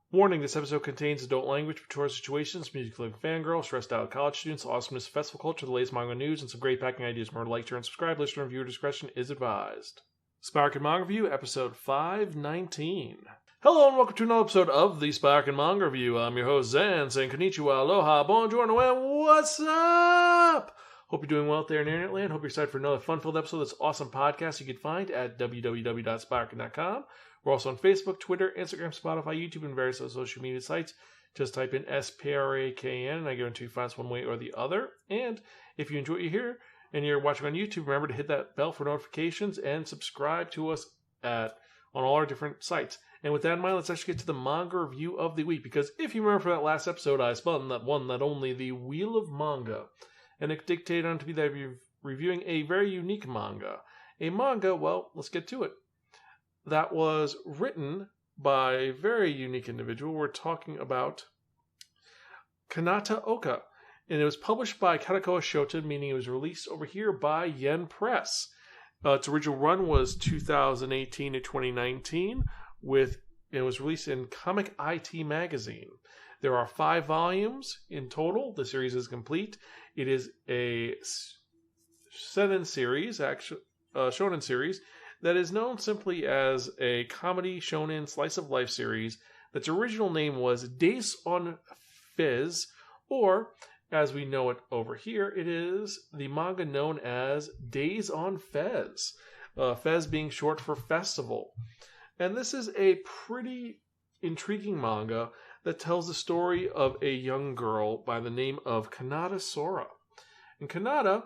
Warning, this episode contains adult language, mature situations, music-loving fangirls, stressed-out college students, awesomeness, festival culture, the latest manga news, and some great packing ideas. Remember to like, share, and subscribe. Listener and viewer discretion is advised. Spiraken Manga Review, episode 519. Hello and welcome to another episode of the Spiraken Manga Review. I'm your host, Zen, saying konnichiwa, aloha, bonjour, and what's up? Hope you're doing well out there in Internet Land. Hope you're excited for another fun-filled episode of this awesome podcast you can find at www.spiraken.com. We're also on Facebook, Twitter, Instagram, Spotify, YouTube, and various other social media sites. Just type in SPRAKN, and I guarantee you find us one way or the other. And if you enjoy what you hear and you're watching on YouTube, remember to hit that bell for notifications and subscribe to us on all our different sites. And with that in mind, let's actually get to the manga review of the week. Because if you remember from that last episode, I spun that one, that only, the Wheel of Manga. And it dictated on to be that reviewing a very unique manga. A manga, well, let's get to it. That was written by a very unique individual. We're talking about Kanato Oka. And it was published by Kanato Oka, meaning it was released over here by Yen Press. Its original run was 2018 to 2019. It was released in Comic IT magazine. There are 5 volumes in total. The series is complete. It is a seinen series, shonen series, that is known simply as a comedy shonen slice of life series that's original name was Days on Fez, or as we know it over here, it is the manga known as Days on Fez. Fez being short for festival. And this is a pretty intriguing manga that tells the story of a young girl by the name of Kanata Sora. And Kanata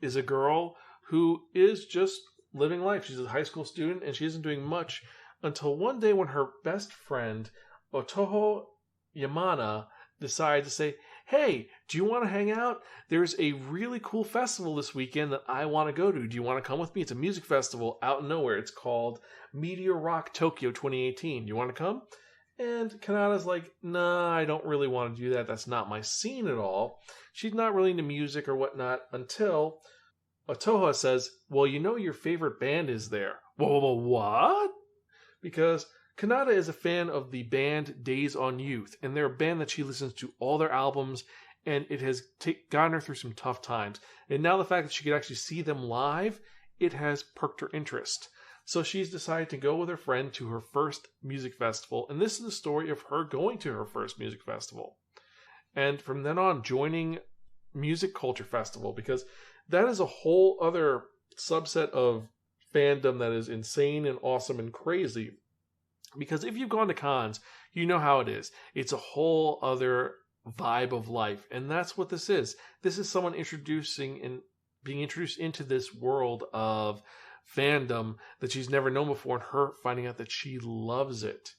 is a girl who is just living life. She's a high school student and she isn't doing much until one day when her best friend, Otoho Yamana, decides to say, hey, do you want to hang out? There's a really cool festival this weekend that I want to go to. Do you want to come with me? It's a music festival out in nowhere. It's called Meteor Rock Tokyo 2018. Do you want to come? And Kanata's like, nah, I don't really want to do that. That's not my scene at all. She's not really into music or whatnot until Otoha says, well, you know your favorite band is there. Whoa, what? Because Kanata is a fan of the band Days on Youth, and they're a band that she listens to all their albums, and it has gotten her through some tough times. And now the fact that she could actually see them live, it has perked her interest. So she's decided to go with her friend to her first music festival, and this is the story of her going to her first music festival. And from then on, joining Music Culture Festival, because that is a whole other subset of fandom that is insane and awesome and crazy. Because if you've gone to cons, you know how it is. It's a whole other vibe of life. And that's what this is. This is someone introducing and being introduced into this world of fandom that she's never known before, and her finding out that she loves it.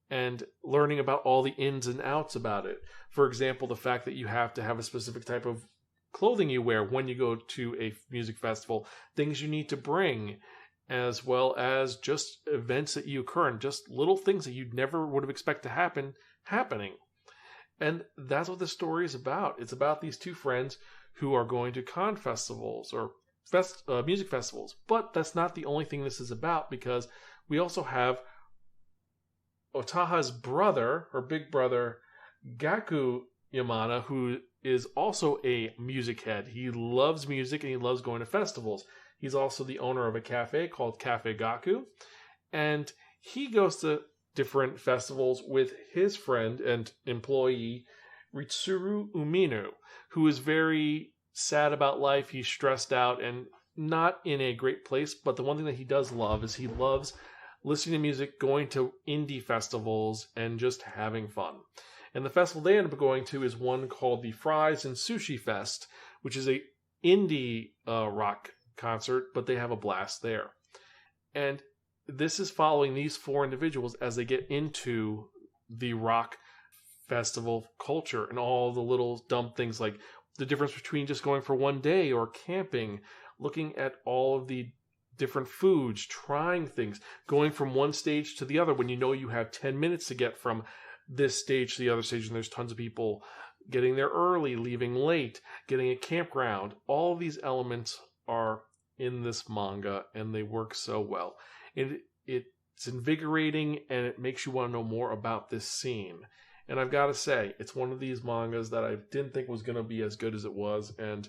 And learning about all the ins and outs about it. For example, the fact that you have to have a specific type of clothing you wear when you go to a music festival, things you need to bring, as well as just events that you occur and just little things that you never would have expected to happen happening. And that's what the story is about. It's about these two friends who are going to con festivals or music festivals. But that's not the only thing this is about, because we also have Otaha's brother, her big brother, Gaku Yamana, who is also a music head. He loves music and he loves going to festivals. He's also the owner of a cafe called Cafe Gaku. And he goes to different festivals with his friend and employee, Ritsuru Umino, who is very sad about life. He's stressed out and not in a great place. But the one thing that he does love is he loves listening to music, going to indie festivals, and just having fun. And the festival they end up going to is one called the Fries and Sushi Fest, which is a indie rock concert, but they have a blast there. And this is following these 4 individuals as they get into the rock festival culture and all the little dumb things like the difference between just going for one day or camping, looking at all of the different foods, trying things, going from one stage to the other when you know you have 10 minutes to get from this stage to the other stage, and there's tons of people getting there early, leaving late, getting a campground. All of these elements are in this manga, and they work so well. It It's invigorating, and it makes you want to know more about this scene. And I've got to say, it's one of these mangas that I didn't think was going to be as good as it was, and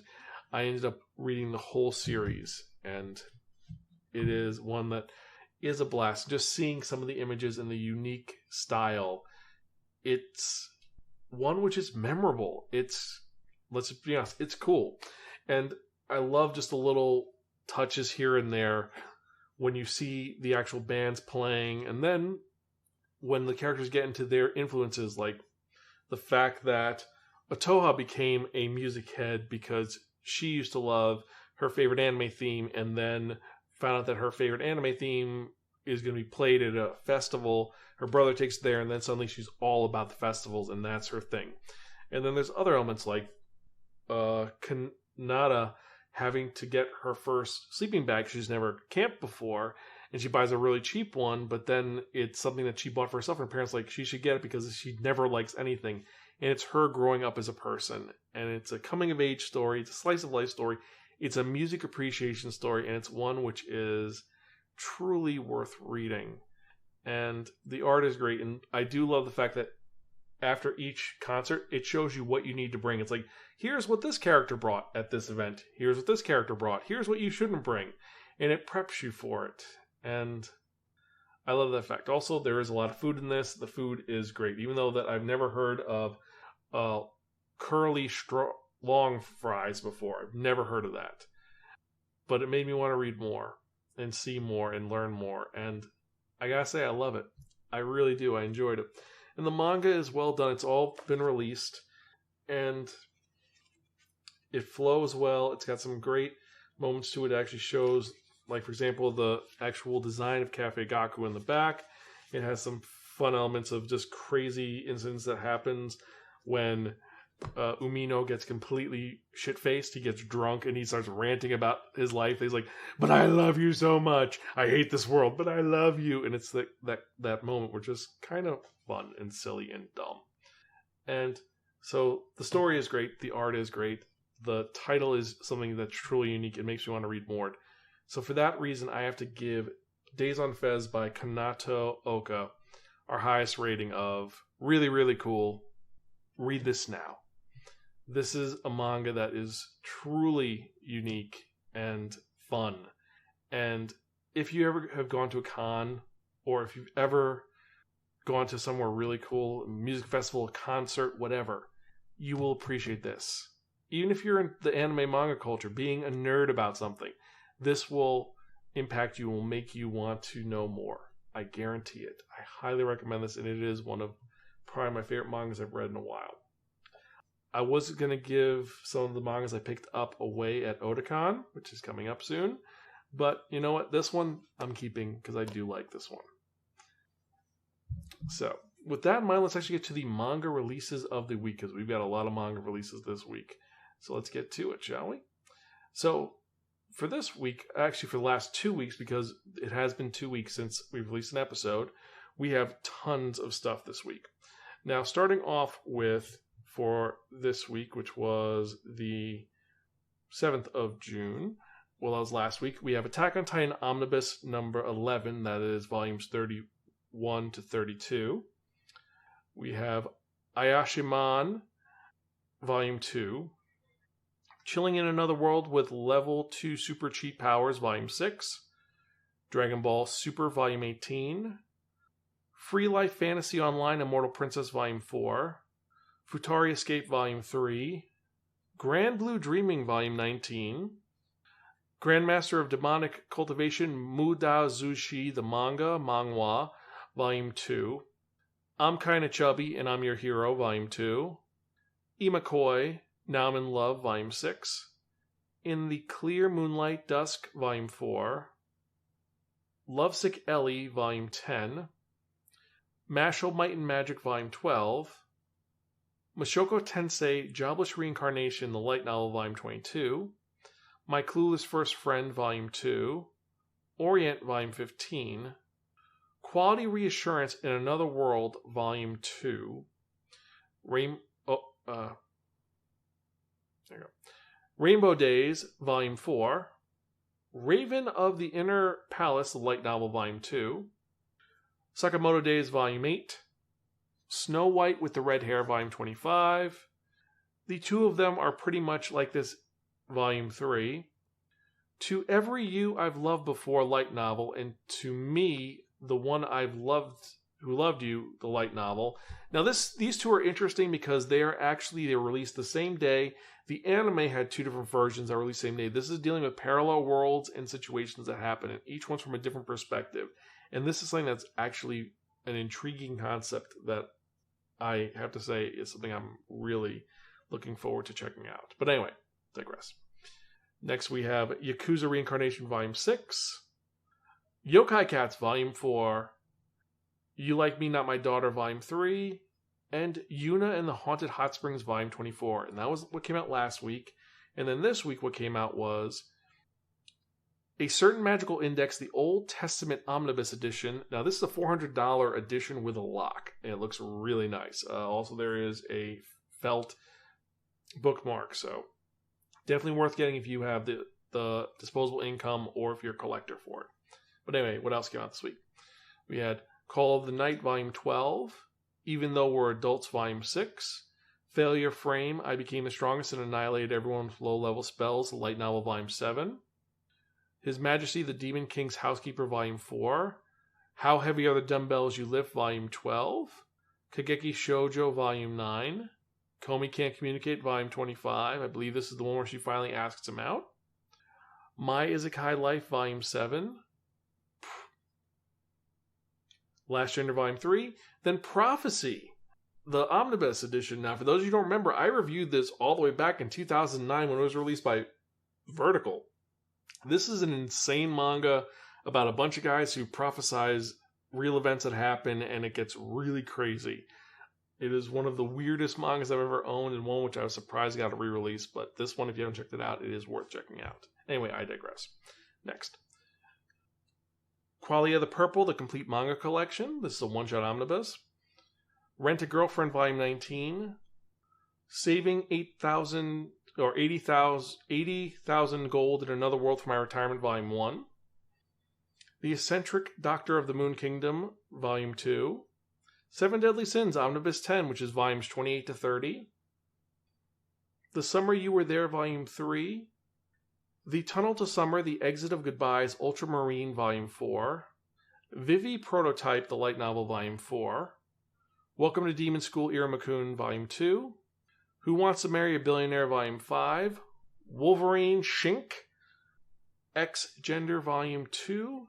I ended up reading the whole series, and it is one that is a blast. Just seeing some of the images and the unique style, it's one which is memorable. Let's be honest, it's cool. And I love just the little touches here and there when you see the actual bands playing, and then when the characters get into their influences, like the fact that Otoha became a music head because she used to love her favorite anime theme, and then found out that her favorite anime theme is going to be played at a festival. Her brother takes it there, and then suddenly she's all about the festivals, and that's her thing. And then there's other elements like Kanata having to get her first sleeping bag. She's never camped before, and she buys a really cheap one, but then it's something that she bought for herself, and her parents like she should get it because she never likes anything. And it's her growing up as a person, and it's a coming-of-age story. It's a slice-of-life story. It's a music appreciation story, and it's one which is truly worth reading. And the art is great, and I do love the fact that after each concert, it shows you what you need to bring. It's like, here's what this character brought at this event. Here's what this character brought. Here's what you shouldn't bring. And it preps you for it. And I love that fact. Also, there is a lot of food in this. The food is great. Even though that I've never heard of curly long fries before. I've never heard of that. But it made me want to read more and see more and learn more. And I gotta say, I love it. I really do. I enjoyed it. And the manga is well done. It's all been released. And it flows well. It's got some great moments to it. It actually shows, like, for example, the actual design of Cafe Gaku in the back. It has some fun elements of just crazy incidents that happens when Umino gets completely shit-faced. He gets drunk and he starts ranting about his life. He's like, but I love you so much. I hate this world, but I love you. And it's that moment where just kind of fun and silly and dumb. And so the story is great. The art is great. The title is something that's truly unique. It makes me want to read more. So for that reason, I have to give Days on Fez by Kanato Oka our highest rating of really, really cool. Read this now. This is a manga that is truly unique and fun. And if you ever have gone to a con, or if you've ever gone to somewhere really cool, music festival, concert, whatever, you will appreciate this. Even if you're in the anime manga culture, being a nerd about something, this will impact you, will make you want to know more. I guarantee it. I highly recommend this, and it is one of probably my favorite mangas I've read in a while. I was going to give some of the mangas I picked up away at Otakon, which is coming up soon. But you know what? This one I'm keeping because I do like this one. So, with that in mind, let's actually get to the manga releases of the week, because we've got a lot of manga releases this week. So let's get to it, shall we? So, for this week, actually for the last 2 weeks, because it has been 2 weeks since we've released an episode, we have tons of stuff this week. Now, starting off with, for this week, which was the 7th of June, well, that was last week, we have Attack on Titan Omnibus number 11, that is volumes 31 to 32. We have Ayashiman, volume 2. Chilling in Another World with Level 2 Super Cheat Powers, volume 6. Dragon Ball Super, volume 18. Free Life Fantasy Online Immortal Princess, volume 4. Futari Escape, volume 3. Grand Blue Dreaming, volume 19. Grandmaster of Demonic Cultivation Muda Zushi, the manga, manhwa, volume 2. I'm Kinda Chubby and I'm Your Hero, volume 2. Imakoi, Now I'm in Love, volume 6. In the Clear Moonlight Dusk, volume 4. Lovesick Ellie, volume 10. Mashle Might and Magic, volume 12. Mashoko Tensei, Jobless Reincarnation, the light novel, volume 22. My Clueless First Friend, volume 2. Orient, volume 15. Quality Reassurance in Another World, volume 2. Rainbow Days, volume 4. Raven of the Inner Palace, the light novel, volume 2. Sakamoto Days Volume 8. Snow White with the Red Hair Volume 25. The two of them are pretty much like this Volume 3. To Every You I've Loved Before light novel, and To Me, the One I've Loved Who Loved You, the light novel. Now these two are interesting because they were released the same day. The anime had two different versions that were released the same day. This is dealing with parallel worlds and situations that happen, and each one's from a different perspective. And this is something that's actually an intriguing concept that I have to say is something I'm really looking forward to checking out. But anyway, digress. Next we have Yakuza Reincarnation Volume 6. Yokai Cats Volume 4. You Like Me Not My Daughter Volume 3. And Yuna and the Haunted Hot Springs Volume 24. And that was what came out last week. And then this week what came out was A Certain Magical Index, the Old Testament Omnibus Edition. Now this is a $400 edition with a lock. And it looks really nice. Also there is a felt bookmark. So definitely worth getting if you have the disposable income or if you're a collector for it. But anyway, what else came out this week? We had Call of the Night Volume 12. Even Though We're Adults Volume 6. Failure Frame, I Became the Strongest and Annihilated Everyone with Low-Level Spells, the light novel Volume 7. His Majesty the Demon King's Housekeeper Volume 4. How Heavy Are the Dumbbells You Lift Volume 12. Kageki Shoujo Volume 9. Komi Can't Communicate Volume 25. I believe this is the one where she finally asks him out. My Isekai Life Volume 7. Last Gender Volume 3. Then Prophecy, the Omnibus Edition. Now, for those of you who don't remember, I reviewed this all the way back in 2009 when it was released by Vertical. This is an insane manga about a bunch of guys who prophesize real events that happen, and it gets really crazy. It is one of the weirdest mangas I've ever owned, and one which I was surprised got a re-release, but this one, if you haven't checked it out, it is worth checking out. Anyway, I digress. Next. Qualia the Purple, the Complete Manga Collection. This is a one-shot omnibus. Rent a Girlfriend, Volume 19. Saving 8,000 or 80,000 gold in Another World for My Retirement, Volume 1. The Eccentric Doctor of the Moon Kingdom, Volume 2. Seven Deadly Sins, Omnibus 10, which is Volumes 28 to 30. The Summer You Were There, Volume 3. The Tunnel to Summer, The Exit of Goodbyes, Ultramarine, Volume 4. Vivi Prototype, the light novel, Volume 4. Welcome to Demon School, Iramakun, Volume 2. Who Wants to Marry a Billionaire, Volume 5. Wolverine Shink, X Gender, Volume 2.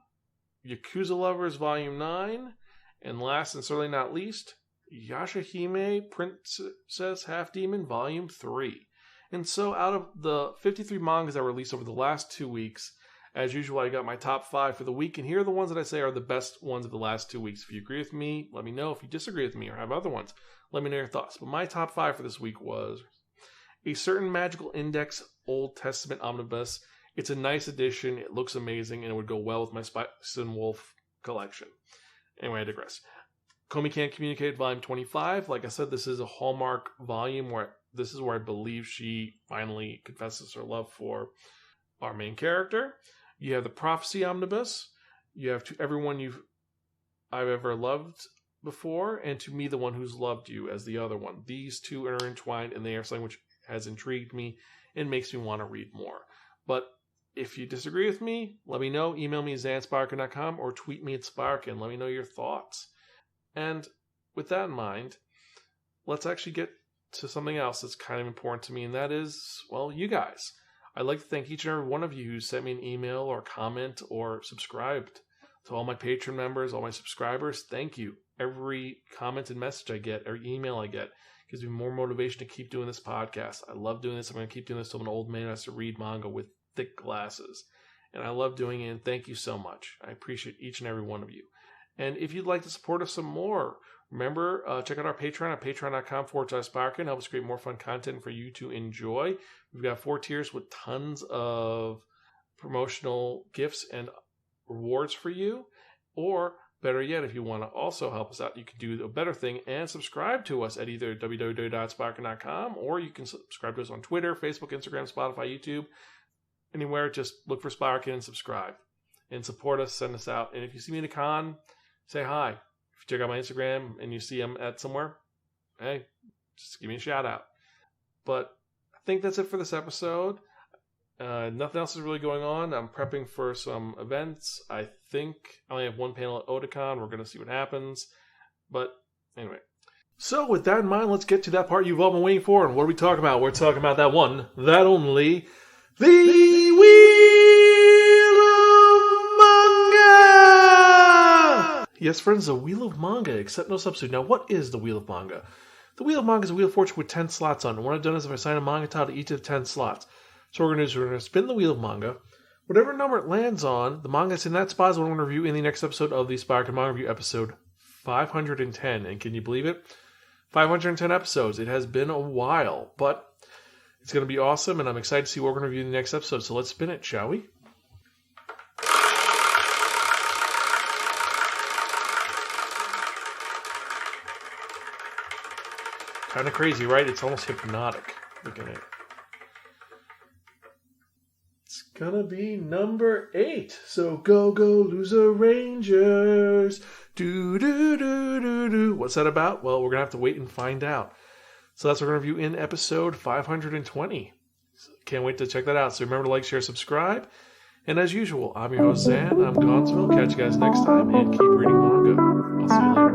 Yakuza Lovers, Volume 9. And last and certainly not least, Yashahime, Princess Half Demon, Volume 3. And so out of the 53 mangas that were released over the last 2 weeks, as usual, I got my top 5 for the week. And here are the ones that I say are the best ones of the last 2 weeks. If you agree with me, let me know. If you disagree with me or have other ones, let me know your thoughts. But my top 5 for this week was A Certain Magical Index, Old Testament Omnibus. It's a nice edition. It looks amazing, and it would go well with my Spice and Wolf collection. Anyway, I digress. Komi Can't Communicate, Volume 25. Like I said, this is a Hallmark volume where this is where I believe she finally confesses her love for our main character. You have the Prophecy Omnibus. You have To Everyone I've Ever Loved Before, and To Me, the One Who's Loved You as the other one. These two are intertwined, and they are something which has intrigued me and makes me want to read more. But if you disagree with me, let me know. Email me at zanspiraken.com or tweet me at Spiraken. Let me know your thoughts. And with that in mind, let's actually get to something else that's kind of important to me, and that is, well, you guys. I'd like to thank each and every one of you who sent me an email or comment or subscribed. To all my Patreon members, all my subscribers, thank you. Every comment and message I get, every email I get, gives me more motivation to keep doing this podcast. I love doing this. I'm going to keep doing this till I'm an old man who has to read manga with thick glasses. And I love doing it, and thank you so much. I appreciate each and every one of you. And if you'd like to support us some more, remember, check out our Patreon at patreon.com/Spiraken. Help us create more fun content for you to enjoy. We've got 4 tiers with tons of promotional gifts and rewards for you. Or, better yet, if you want to also help us out, you can do a better thing and subscribe to us at either www.spiraken.com, or you can subscribe to us on Twitter, Facebook, Instagram, Spotify, YouTube. Anywhere, just look for Spiraken and subscribe. And support us, send us out. And if you see me in a con, say hi. If you check out my Instagram and you see I'm at somewhere, hey, just give me a shout out. But I think that's it for this episode. Nothing else is really going on. I'm prepping for some events. I think I only have one panel at Otakon. We're going to see what happens. But anyway. So with that in mind, let's get to that part you've all been waiting for. And what are we talking about? We're talking about that one, that only, the Wheel of Manga! Yes, friends, the Wheel of Manga, except no substitute. Now, what is the Wheel of Manga? The Wheel of Manga is a Wheel of Fortune with 10 slots on it. And what I've done is I've assigned a manga title to each of the 10 slots. So what we're going to do is we're going to spin the Wheel of Manga. Whatever number it lands on, the manga that's in that spot is what I'm going to review in the next episode of the Spiraken Manga Review, episode 510. And can you believe it? 510 episodes. It has been a while, but it's going to be awesome, and I'm excited to see what we're going to review in the next episode. So let's spin it, shall we? Kind of crazy, right? It's almost hypnotic. Look at it. It's gonna be number 8. So go, loser Rangers. Do, do, do, do, do. What's that about? Well, we're gonna have to wait and find out. So that's what we're gonna review in episode 520. So can't wait to check that out. So remember to like, share, subscribe. And as usual, I'm your host, Zan. I'm Gonzville. Catch you guys next time and keep reading manga. I'll see you later.